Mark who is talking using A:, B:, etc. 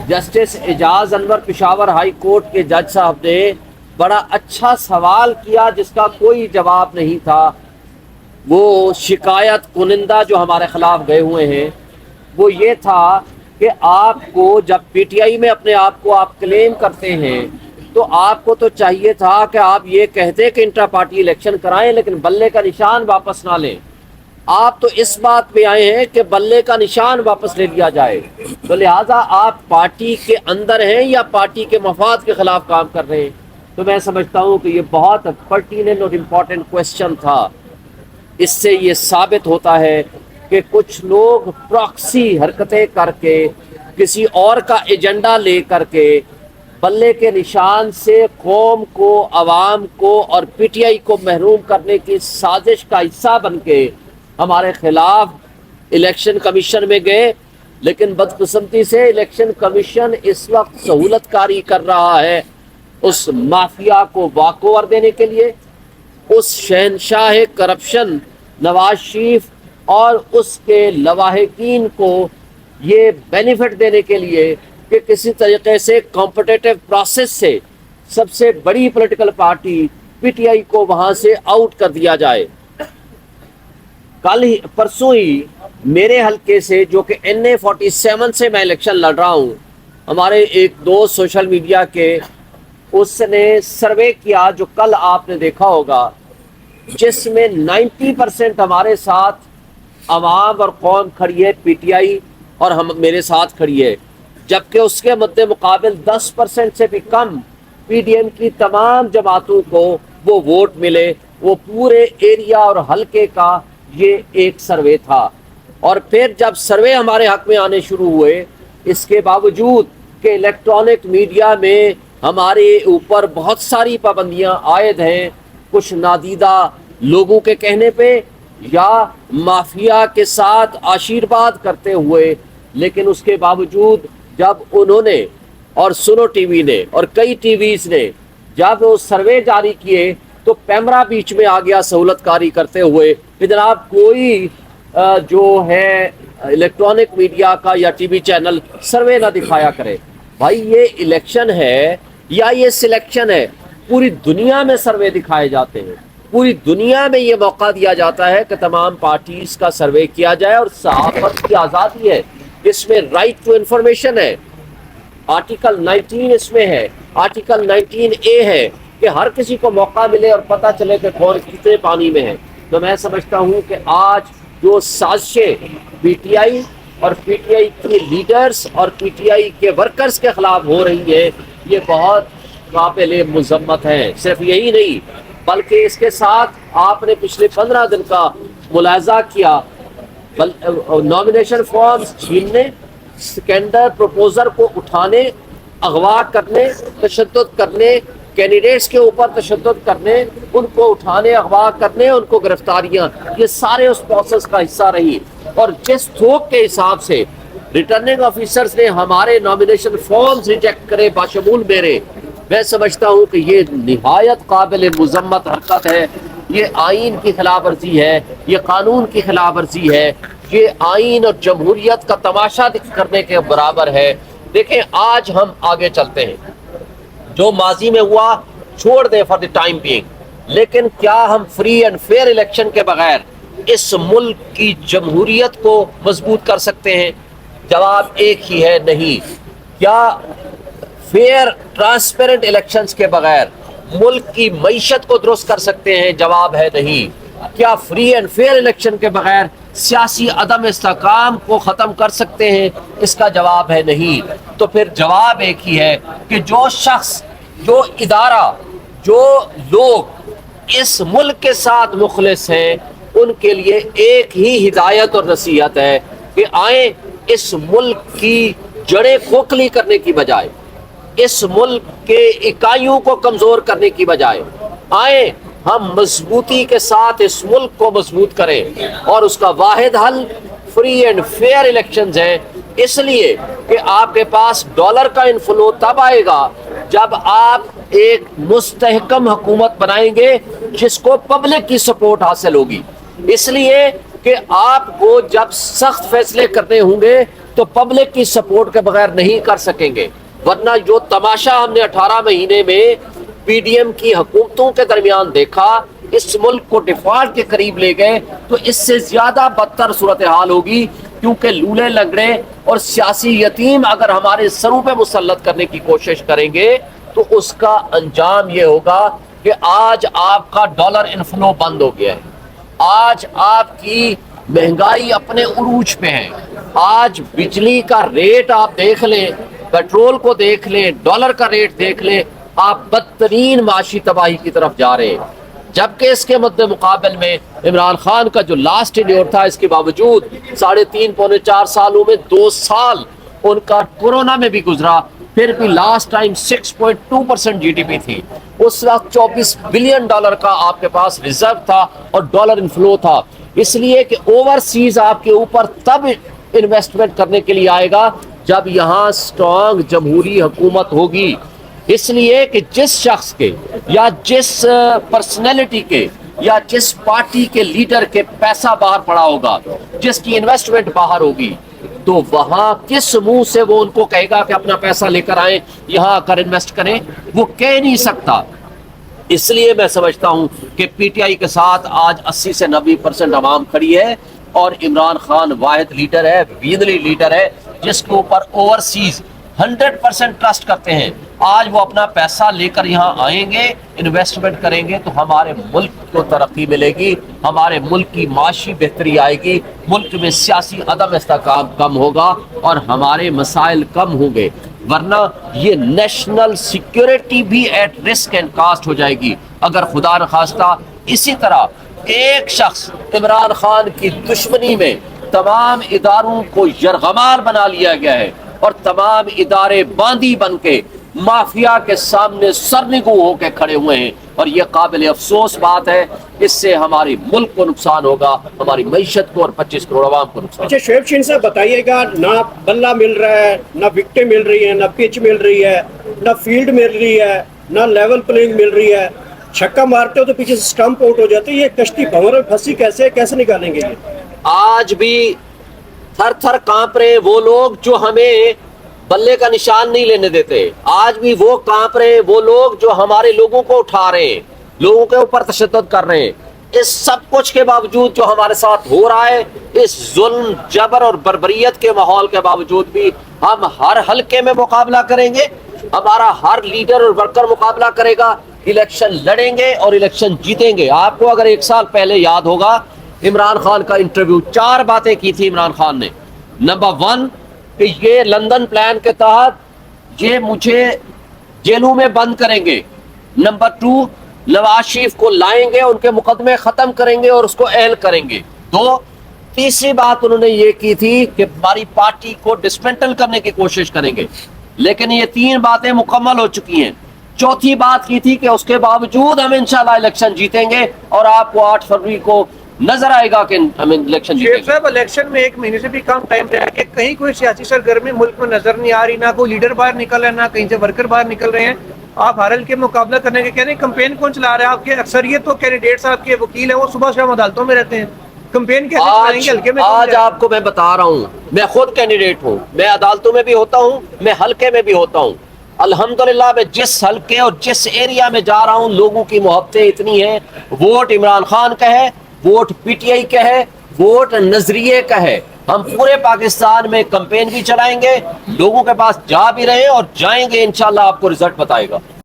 A: Justice اعجاز انور Peshawar high court کے جج صاحب نے بڑا اچھا سوال کیا جس کا کوئی جواب نہیں تھا۔ وہ شکایت کنندہ جو ہمارے خلاف گئے ہوئے ہیں وہ یہ تھا کہ آپ کو جب پی ٹی آئی میں اپنے آپ کو آپ کلیم کرتے ہیں تو آپ کو تو چاہیے تھا کہ آپ یہ کہتے کہ انٹرا پارٹی الیکشن کرائیں لیکن بلے کا نشان واپس نہ لیں۔ آپ تو اس بات پہ آئے ہیں کہ بلے کا نشان واپس لے لیا جائے، تو لہٰذا آپ پارٹی کے اندر ہیں یا پارٹی کے مفاد کے خلاف کام کر رہے ہیں؟ تو میں سمجھتا ہوں کہ یہ بہت پرٹیننٹ اور امپورٹنٹ کوشچن تھا۔ اس سے یہ ثابت ہوتا ہے کہ کچھ لوگ پراکسی حرکتیں کر کے کسی اور کا ایجنڈا لے کر کے بلے کے نشان سے قوم کو، عوام کو اور پی ٹی آئی کو محروم کرنے کی سازش کا حصہ بن کے ہمارے خلاف الیکشن کمیشن میں گئے، لیکن بدقسمتی سے الیکشن کمیشن اس وقت سہولت کاری کر رہا ہے اس مافیا کو واک اوور دینے کے لیے، اس شہنشاہ کرپشن نواز شریف اور اس کے لواحقین کو یہ بینیفٹ دینے کے لیے کہ کسی طریقے سے کمپٹیٹو پروسیس سے سب سے بڑی political party P T I کو وہاں سے آؤٹ کر دیا جائے۔ کل ہی پرسوں ہی میرے حلقے سے جو کہ NA47 سے میں الیکشن لڑ رہا ہوں، ہمارے ایک دوست سوشل میڈیا کے اس نے سروے کیا جو کل آپ نے دیکھا ہوگا، جس میں 90% ہمارے ساتھ عوام اور قوم کھڑی ہے پی ٹی آئی اور ہم میرے ساتھ کھڑی ہے، جبکہ اس کے مد مقابل 10% سے بھی کم پی ڈی ایم کی تمام جماعتوں کو وہ ووٹ ملے۔ وہ پورے ایریا اور حلقے کا یہ ایک سروے تھا۔ اور پھر جب سروے ہمارے حق میں آنے شروع ہوئے، اس کے باوجود کہ الیکٹرانک میڈیا میں ہمارے اوپر بہت ساری پابندیاں عائد ہیں، کچھ نادیدہ لوگوں کے کہنے پہ یا مافیا کے ساتھ آشیرواد کرتے ہوئے، لیکن اس کے باوجود جب انہوں نے اور سنو ٹی وی نے اور کئی ٹی ویز نے جب وہ سروے جاری کیے تو پیمرا بیچ میں آ گیا سہولت کاری کرتے ہوئے کہ جناب کوئی جو ہے الیکٹرانک میڈیا کا یا ٹی وی چینل سروے نہ دکھایا کرے۔ بھائی یہ الیکشن ہے یا یہ سلیکشن ہے؟ پوری دنیا میں سروے دکھائے جاتے ہیں، پوری دنیا میں یہ موقع دیا جاتا ہے کہ تمام پارٹیز کا سروے کیا جائے، اور صحافت کی آزادی ہے، اس میں رائٹ ٹو انفارمیشن ہے، آرٹیکل 19 اس میں ہے، آرٹیکل 19A ہے کہ ہر کسی کو موقع ملے اور پتہ چلے کہ کون کتنے پانی میں ہے۔ تو میں سمجھتا ہوں کہ آج جو سازشیں پی ٹی آئی اور پی ٹی آئی کے لیڈرز اور پی ٹی آئی کے ورکرز کے خلاف ہو رہی ہے، یہ بہت قابل مذمت ہے۔ صرف یہی نہیں بلکہ اس کے ساتھ آپ نے پچھلے 15 دن کا ملاحظہ کیا، نامینیشن فارمز چھیننے، سکینڈر پروپوزر کو اٹھانے، اغوا کرنے، تشدد کرنے، کینڈیڈیٹس کے اوپر تشدد کرنے، ان کو اٹھانے، اغوا کرنے، ان کو گرفتاریاں، یہ سارے اس پروسیس کا حصہ رہی۔ اور جس تھوک کے حساب سے ریٹرننگ آفیسرز نے ہمارے نامینیشن فارمز ریجیکٹ کرے باشمول میرے، میں سمجھتا ہوں کہ یہ نہایت قابل مذمت حرکت ہے، یہ آئین کی خلاف ورزی ہے، یہ قانون کی خلاف ورزی ہے، یہ آئین اور جمہوریت کا تماشا کرنے کے برابر ہے۔ دیکھیں آج ہم آگے چلتے ہیں، جو ماضی میں ہوا چھوڑ دیں فار دی ٹائم بینگ، لیکن کیا ہم فری اینڈ فیئر الیکشن کے بغیر اس ملک کی جمہوریت کو مضبوط کر سکتے ہیں؟ جواب ایک ہی ہے، نہیں۔ کیا فیئر ٹرانسپیرنٹ الیکشنز کے بغیر ملک کی معیشت کو درست کر سکتے ہیں؟ جواب ہے نہیں۔ کیا فری اینڈ فیئر الیکشن کے بغیر سیاسی عدم استحکام کو ختم کر سکتے ہیں؟ اس کا جواب ہے نہیں۔ تو پھر جواب ایک ہی ہے کہ جو شخص، جو ادارہ، جو لوگ اس ملک کے ساتھ مخلص ہیں، ان کے لیے ایک ہی ہدایت اور نصیحت ہے کہ آئیں اس ملک کی جڑیں کھوکھلی کرنے کی بجائے، اس ملک کے اکائیوں کو کمزور کرنے کی بجائے آئیں ہم مضبوطی کے ساتھ اس ملک کو مضبوط کریں، اور اس کا واحد حل فری اینڈ فیئر الیکشنز ہیں۔ اس لیے کہ آپ کے پاس ڈالر کا انفلو تب آئے گا جب آپ ایک مستحکم حکومت بنائیں گے جس کو پبلک کی سپورٹ حاصل ہوگی۔ اس لیے کہ آپ کو جب سخت فیصلے کرنے ہوں گے تو پبلک کی سپورٹ کے بغیر نہیں کر سکیں گے، ورنہ جو تماشا ہم نے 18 مہینے میں پی ڈی ایم کی حکومتوں کے درمیان دیکھا، اس ملک کو ڈیفالٹ کے قریب لے گئے، تو اس سے زیادہ بدتر صورتحال ہوگی، کیونکہ لولے لنگڑے اور سیاسی یتیم اگر ہمارے سروں پہ مسلط کرنے کی کوشش کریں گے تو اس کا انجام یہ ہوگا کہ آج آپ کا ڈالر انفلو بند ہو گیا ہے، آج آپ کی مہنگائی اپنے عروج پہ ہے، آج بجلی کا ریٹ آپ دیکھ لیں، پیٹرول کو دیکھ لیں، ڈالر کا ریٹ دیکھ لیں، آپ بدترین معاشی تباہی کی طرف جا رہے ہیں۔ جبکہ اس کے مد مقابل میں عمران خان کا جو لاسٹ ٹینیور تھا، اس کے باوجود 3.5 پونے 4 سالوں میں 2 سال ان کا کورونا میں بھی گزرا، پھر بھی last time 6.2% G D P تھی، اس وقت $24 بلین کا آپ کے پاس ریزرو تھا اور ڈالر انفلو تھا، اس لیے کہ اوورسیز آپ کے اوپر تب انویسٹمنٹ کرنے کے لیے آئے گا جب یہاں سٹرانگ جمہوری حکومت ہوگی۔ اس لیے کہ جس شخص کے یا جس پرسنالٹی کے یا جس پارٹی کے لیڈر کے پیسہ باہر پڑا ہوگا، جس کی انویسٹمنٹ باہر ہوگی، تو وہاں کس منہ سے وہ ان کو کہے گا کہ اپنا پیسہ لے کر آئیں، یہاں آ کر انویسٹ کریں؟ وہ کہہ نہیں سکتا۔ اس لیے میں سمجھتا ہوں کہ پی ٹی آئی کے ساتھ آج 80 سے 90% عوام کھڑی ہے، اور عمران خان واحد لیڈر ہے، ویدلی لیڈر ہے، جس کے اوپر اوورسیز 100% ٹرسٹ کرتے ہیں۔ آج وہ اپنا پیسہ لے کر یہاں آئیں گے، انویسٹمنٹ کریں گے، تو ہمارے ملک کو ترقی ملے گی، ہمارے ملک کی معاشی بہتری آئے گی، ملک میں سیاسی عدم استحکام کم ہوگا اور ہمارے مسائل کم ہوں گے، ورنہ یہ نیشنل سیکیورٹی بھی ایٹ رسک اینڈ کاسٹ ہو جائے گی اگر خدا نخواستہ اسی طرح ایک شخص عمران خان کی دشمنی میں تمام اداروں کو یرغمال بنا لیا گیا ہے، اور تمام ادارے باندی بن کے مافیا کے سامنے سرنگو ہو کے کھڑے ہوئے ہیں، اور یہ قابل افسوس بات ہے۔ اس سے ہماری ملک کو نقصان ہوگا، ہماری معیشت کو اور 25 کروڑ عوام کو نقصان۔
B: اچھا شعیب شین صاحب بتائیے گا، نہ بلہ مل رہا ہے، نہ وکٹیں مل رہی ہیں، نہ پچ مل رہی ہے، نہ فیلڈ مل رہی ہے، نہ لیول پلینگ مل رہی ہے، چھکا مارتے ہو تو پیچھے سے سٹمپ آؤٹ ہو جاتے، یہ کشتی بھنور میں پھنسی کیسے نکالیں گے یہ؟
A: آج بھی تھر تھر کانپ رہے وہ لوگ جو ہمیں بلے کا نشان نہیں لینے دیتے، آج بھی وہ کانپ رہے وہ لوگ جو ہمارے لوگوں کو اٹھا رہے ہیں، لوگوں کے اوپر تشدد کر رہے ہیں۔ اس سب کچھ کے باوجود جو ہمارے ساتھ ہو رہا ہے، اس ظلم، جبر اور بربریت کے ماحول کے باوجود بھی ہم ہر حلقے میں مقابلہ کریں گے، ہمارا ہر لیڈر اور ورکر مقابلہ کرے گا، الیکشن لڑیں گے اور الیکشن جیتیں گے۔ آپ کو اگر 1 سال پہلے یاد ہوگا، عمران خان کا انٹرویو، 4 باتیں کی تھی عمران خان نے۔ نمبر 1 کہ یہ لندن پلان کے تحت یہ مجھے جیلوں میں بند کریں گے۔ نمبر 2 نواز شریف کو لائیں گے، ان کے مقدمے ختم کریں گے اور اس کو اہل کریں گے۔ 2 تیسری بات انہوں نے یہ کی تھی کہ ہماری پارٹی کو ڈسمنٹل کرنے کی کوشش کریں گے، لیکن یہ 3 باتیں مکمل ہو چکی ہیں۔ چوتھی بات کی تھی کہ اس کے باوجود ہم انشاءاللہ الیکشن جیتیں گے، اور آپ کو 8 فروری کو نظر آئے گا کہ ہم الیکشن جیتیں گے۔
C: صاحب الیکشن میں 1 مہینے سے بھی کم ٹائم رہا کہ کہیں کوئی سیاسی سرگرمی ملک میں نظر نہیں آ رہی، نہ کوئی لیڈر باہر نکل رہا ہے، نہ کہیں سے ورکر باہر نکل رہے ہیں۔ آپ ہر حلقے مقابلہ کرنے کے کہہ رہے ہیں، کمپین کون چلا رہا ہے؟ آپ کے اکثریت تو کینڈیڈیٹ صاحب کے وکیل ہیں، وہ صبح شام عدالتوں میں رہتے ہیں، کمپین کیسے چلائیں گے حلقے میں؟
A: آج آپ کو میں بتا رہا ہوں، میں خود کینڈیڈیٹ ہوں، میں عدالتوں میں بھی ہوتا ہوں، میں حلقے میں بھی ہوتا ہوں۔ الحمدللہ میں جس حلقے اور جس ایریا میں جا رہا ہوں، لوگوں کی محبتیں اتنی ہیں، ووٹ عمران خان کا ہے، ووٹ پی ٹی آئی کا ہے، ووٹ نظریے کا ہے۔ ہم پورے پاکستان میں کمپین بھی چلائیں گے، لوگوں کے پاس جا بھی رہے ہیں اور جائیں گے، انشاءاللہ آپ کو رزلٹ بتائے گا۔